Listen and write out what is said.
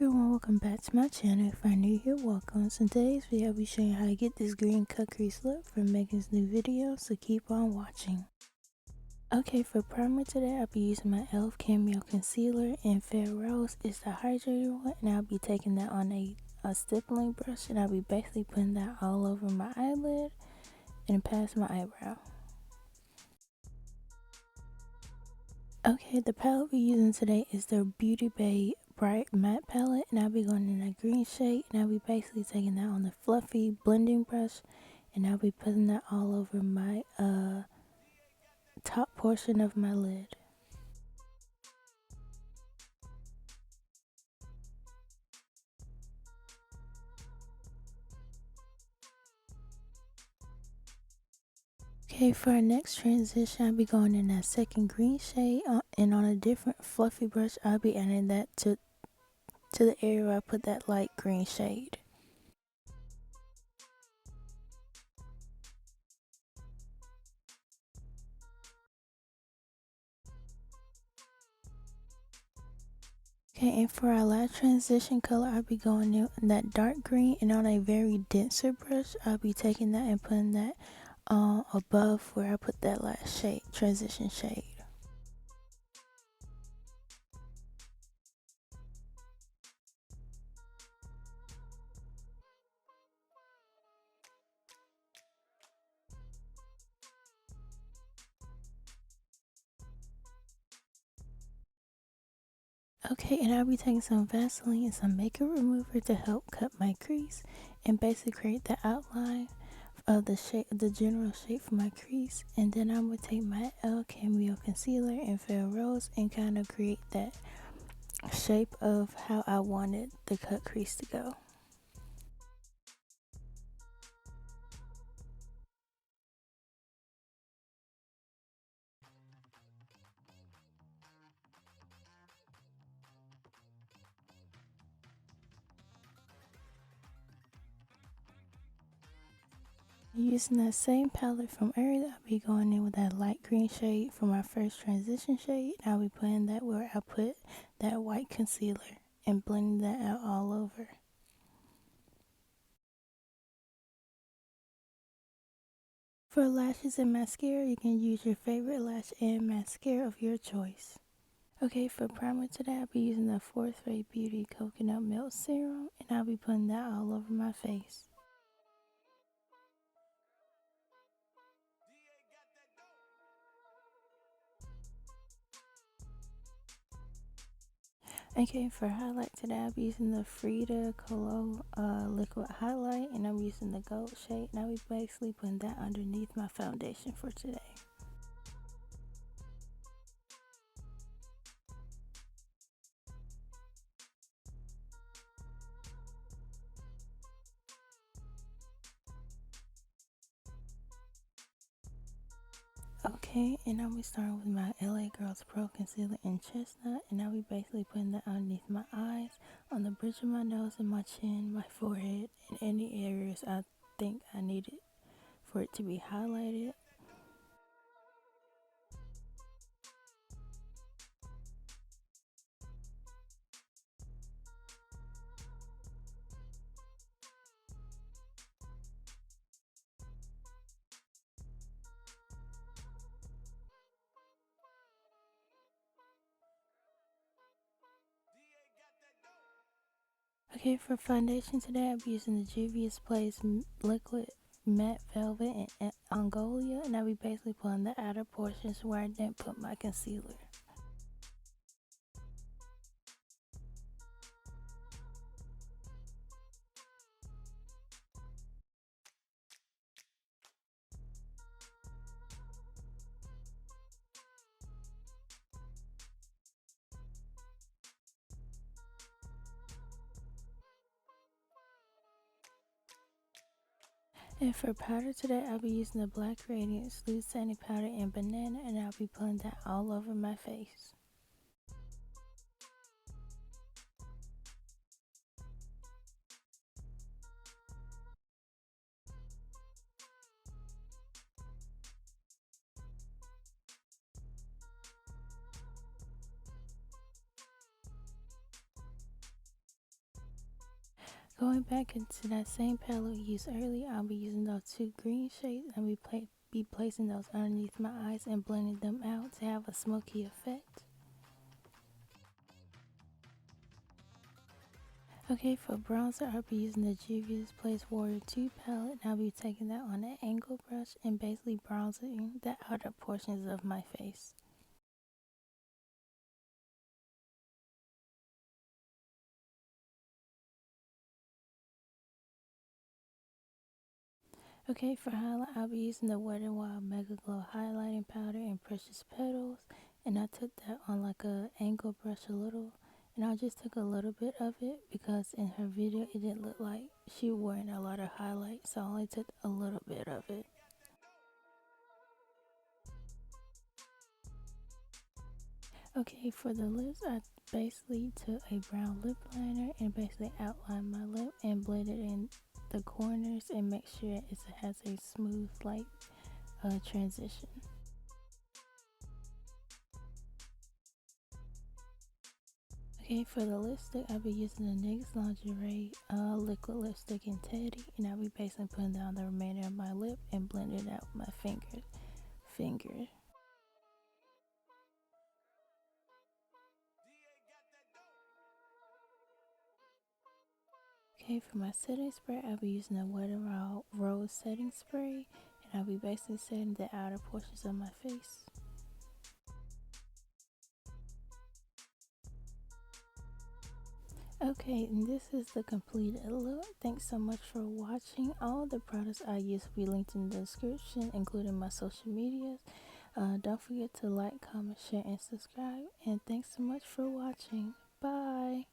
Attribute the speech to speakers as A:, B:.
A: Everyone, welcome back to my channel. If you're new here, welcome. So in today's video, I'll be showing you how to get this green cut crease look from Megan's new video, so keep on watching. Okay, for primer today, I'll be using my e.l.f. Cameo Concealer in Fair Rose. It's the hydrated one, and I'll be taking that on a stippling brush, and I'll be basically putting that all over my eyelid and past my eyebrow. Okay, the palette we're using today is the BeautyBay Bright Matte Palette, and I'll be going in that green shade, and I'll be basically taking that on the fluffy blending brush, and I'll be putting that all over my top portion of my lid. Okay, for our next transition, I'll be going in that second green shade, and on a different fluffy brush, I'll be adding that to the area where I put that light green shade. Okay, and for our last transition color, I'll be going in that dark green, and on a very denser brush, I'll be taking that and putting that above where I put that last shade, transition shade. Okay, and I'll be taking some Vaseline and some makeup remover to help cut my crease and basically create the outline of the shape, the general shape for my crease. And then I'm gonna take my e.l.f. Cameo Concealer in Fair Rose and kind of create that shape of how I wanted the cut crease to go. Using that same palette from earlier, I'll be going in with that light green shade for my first transition shade. I'll be putting that where I put that white concealer and blending that out all over. For lashes and mascara, you can use your favorite lash and mascara of your choice. Okay, for primer today, I'll be using the Fourth Ray Beauty Coconut Milk Serum, and I'll be putting that all over my face. Okay, for highlight today, I'll be using the Frida Kahlo liquid highlight, and I'm using the gold shade, and I'll be basically putting that underneath my foundation for today. Okay, and I'll be starting with my LA Girls Pro Concealer in Chestnut, and I'll be basically putting that underneath my eyes, on the bridge of my nose and my chin, my forehead, and any areas I think I needed for it to be highlighted. Okay, for foundation today, I'll be using the Juvias Place Liquid Matte Velvet in Angola, and I'll be basically pulling the outer portions where I didn't put my concealer. And for powder today, I'll be using the Black Radiance Loose Setting Powder in Banana, and I'll be putting that all over my face. Going back into that same palette we used earlier, I'll be using those two green shades and be placing those underneath my eyes and blending them out to have a smoky effect. Okay, for bronzer, I'll be using the Juvias Place Warrior 2 palette, and I'll be taking that on an angle brush and basically bronzing the outer portions of my face. Okay, for highlight, I'll be using the Wet n Wild Mega Glow highlighting powder in Precious Petals, and I took that on like a angle brush a little, and I just took a little bit of it because in her video it didn't look like she was wearing a lot of highlight, so I only took a little bit of it. Okay, for the lips, I basically took a brown lip liner and basically outlined my lip and blended in the corners and make sure it has a smooth like transition. Okay, for the lipstick, I'll be using the NYX Lingerie liquid lipstick in Teddy, and I'll be basically putting down the remainder of my lip and blending it out with my finger. Okay, for my setting spray, I'll be using the Wet n Wild Rose setting spray, and I'll be basically setting the outer portions of my face. Okay, and this is the completed look. Thanks so much for watching. All the products I use will be linked in the description, including my social medias. Don't forget to like, comment, share, and subscribe. And thanks so much for watching. Bye.